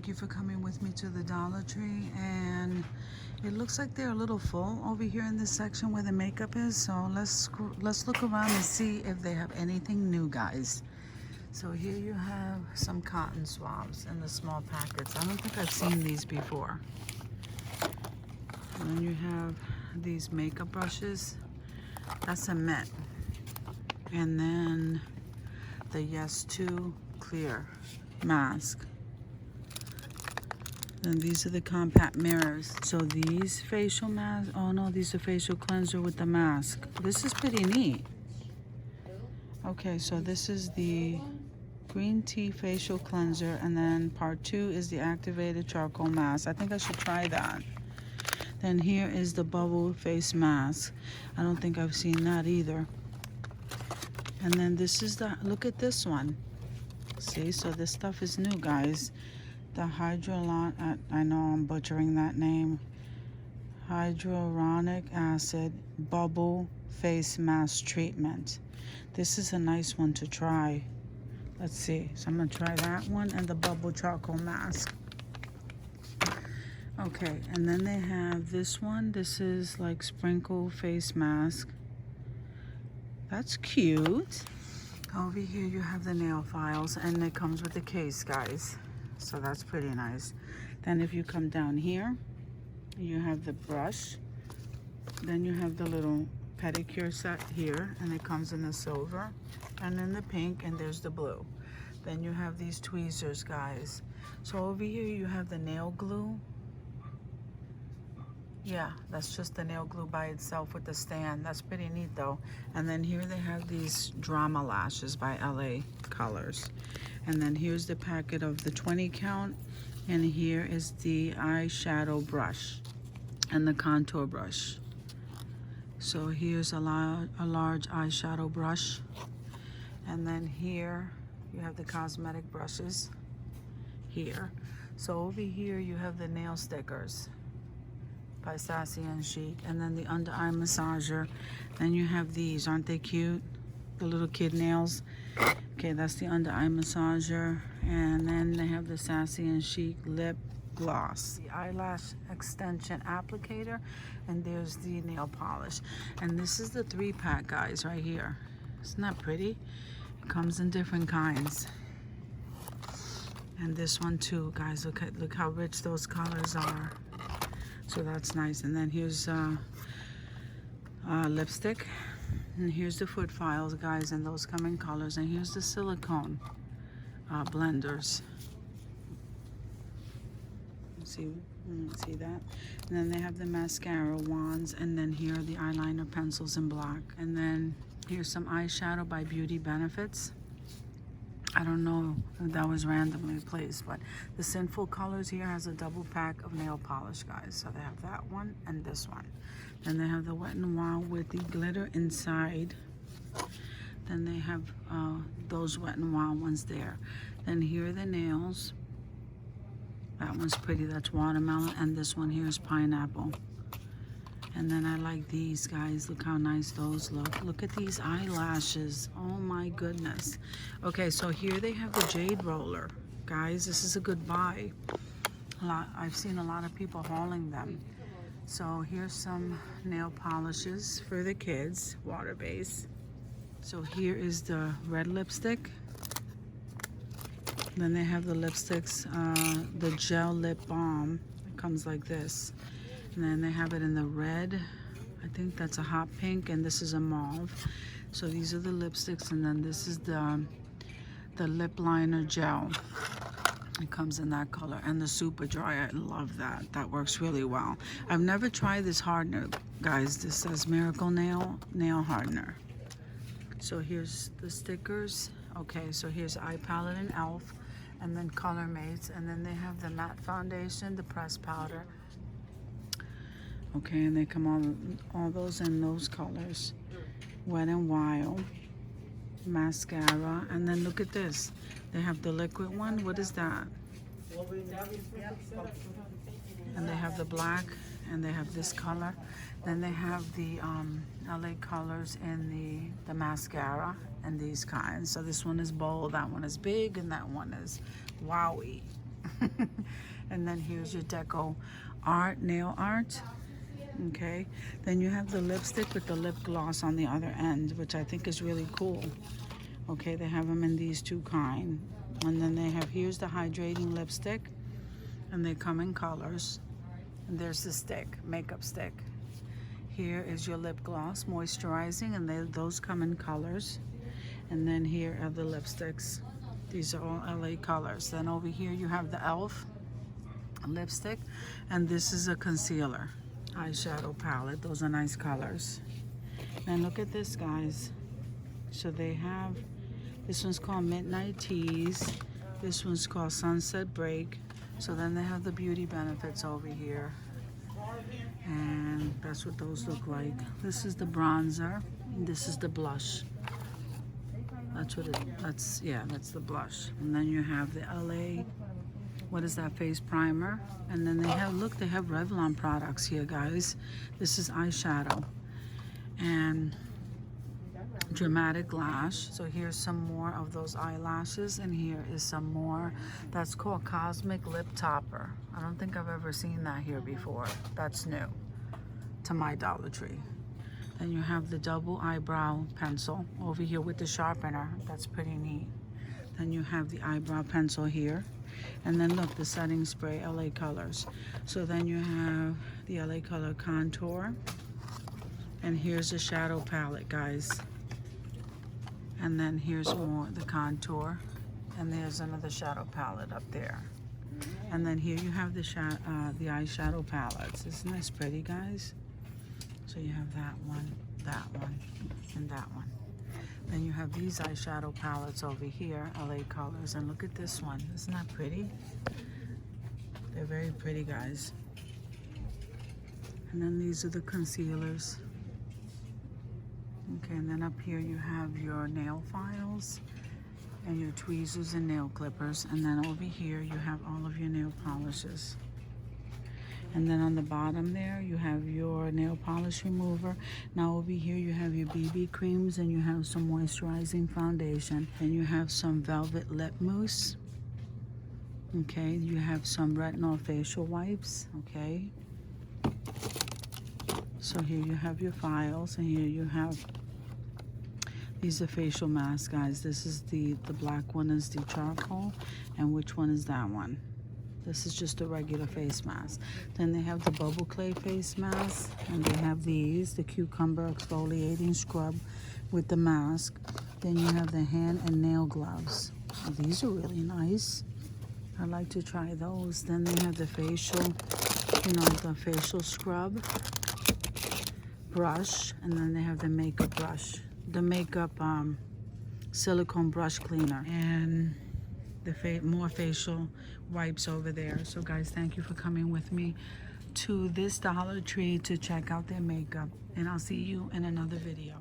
thank you for coming with me to the Dollar Tree. And it looks like they're a little full over here in this section where the makeup is. So let's look around and see if they have anything new, guys. So here you have some cotton swabs in the small packets. I don't think I've seen these before. And then you have these makeup brushes. That's a mint. And then the Yes 2 clear mask. And these are the compact mirrors. So these facial masks, oh no, these are facial cleanser with the mask. This is pretty neat. Okay, so this is the green tea facial cleanser, and then part 2 is the activated charcoal mask. I think I should try that. Then here is the bubble face mask. I don't think I've seen that either. And then this is the, look at this one. See, so this stuff is new, guys. The hyaluronic, I know I'm butchering that name. Hyaluronic acid bubble face mask treatment. This is a nice one to try. Let's see. So I'm gonna try that one and the bubble charcoal mask. Okay, and then they have this one. This is like sprinkle face mask. That's cute. Over here you have the nail files, and it comes with the case, guys. So that's pretty nice. Then if you come down here, you have the brush. Then you have the little pedicure set here, and it comes in the silver and in the pink, and there's the blue. Then you have these tweezers, guys. So over here you have the nail glue. Yeah, that's just the nail glue by itself with the stand. That's pretty neat though. And then here they have these drama lashes by LA Colors. And then here's the packet of the 20 count. And here is the eyeshadow brush and the contour brush. So here's a large eyeshadow brush. And then here you have the cosmetic brushes here. So over here you have the nail stickers by Sassy and Chic, and then the under eye massager. Then you have these, aren't they cute? The little kid nails. Okay, that's the under eye massager. And then they have the Sassy and Chic lip gloss, the eyelash extension applicator, and there's the nail polish. And this is the 3-pack, guys, right here. Isn't that pretty? It comes in different kinds. And this one too, guys. Look how rich those colors are. So that's nice. And then here's lipstick, and here's the foot files, guys, and those come in colors. And here's the silicone blenders. See that? And then they have the mascara wands, and then here are the eyeliner pencils in black. And then here's some eyeshadow by Beauty Benefits. I don't know if that was randomly placed, but the Sinful Colors here has a double pack of nail polish, guys. So they have that one and this one. Then they have the Wet n Wild with the glitter inside. Then they have those Wet n Wild ones there. Then here are the nails. That one's pretty, that's watermelon, and this one here is pineapple. And then I like these, guys. Look how nice those look. Look at these eyelashes. Oh my goodness. Okay, so here they have the jade roller. Guys, this is a good buy. I've seen a lot of people hauling them. So here's some nail polishes for the kids, water base. So here is the red lipstick. Then they have the lipsticks, the gel lip balm. It comes like this. And then they have it in the red. I think that's a hot pink, and this is a mauve. So these are the lipsticks, and then this is the lip liner gel. It comes in that color, and the super dry. I love that. That works really well. I've never tried this hardener, guys. This says Miracle Nail Hardener. So here's the stickers. Okay, so here's Eye Palette and Elf, and then Color Mates, and then they have the matte foundation, the pressed powder. Okay, and they come all those in those colors. Wet n Wild mascara, and then look at this. They have the liquid one. What is that? And they have the black, and they have this color. Then they have the LA Colors in the mascara and these kinds. So this one is bold, that one is big, and that one is wowie. And then here's your deco art, nail art. Okay, then you have the lipstick with the lip gloss on the other end, which I think is really cool. Okay, they have them in these two kind. And then they have, here's the hydrating lipstick, and they come in colors. And there's the stick, makeup stick. Here is your lip gloss, moisturizing, and those come in colors. And then here are the lipsticks. These are all LA colors. Then over here you have the e.l.f. lipstick, and this is a concealer eyeshadow palette. Those are nice colors. And look at this, guys. So they have, this one's called Midnight Tease. This one's called Sunset Break. So then they have the beauty benefits over here. And that's what those look like. This is the bronzer. And this is the blush. That's what that's the blush. And then you have the LA, what is that, face primer. And then they have, look, they have Revlon products here, guys. This is eyeshadow. And dramatic lash. So here's some more of those eyelashes, and here is some more. That's called Cosmic Lip Topper. I don't think I've ever seen that here before. That's new to my Dollar Tree. Then you have the double eyebrow pencil over here with the sharpener. That's pretty neat. Then you have the eyebrow pencil here. And then look, the setting spray, LA Colors. So then you have the LA Color contour. And here's a shadow palette, guys. And then here's more, the contour. And there's another shadow palette up there. And then here you have the eyeshadow palettes. Isn't this pretty, guys? So you have that one, and that one. Then you have these eyeshadow palettes over here, LA Colors. And look at this one. Isn't that pretty? They're very pretty, guys. And then these are the concealers. Okay, and then up here you have your nail files and your tweezers and nail clippers. And then over here you have all of your nail polishes. And then on the bottom there you have your nail polish remover. Now over here you have your BB creams, and you have some moisturizing foundation. And you have some velvet lip mousse. Okay, you have some retinol facial wipes. Okay. So here you have your files, and here you have, these are facial masks, guys. This is the black one is the charcoal, and which one is that one? This is just a regular face mask. Then they have the bubble clay face mask, and they have these, the cucumber exfoliating scrub with the mask. Then you have the hand and nail gloves. These are really nice. I like to try those. Then they have the facial, the facial scrub brush, and then they have the makeup brush, the makeup silicone brush cleaner, and the more facial wipes over there. So guys, thank you for coming with me to this Dollar Tree to check out their makeup, and I'll see you in another video.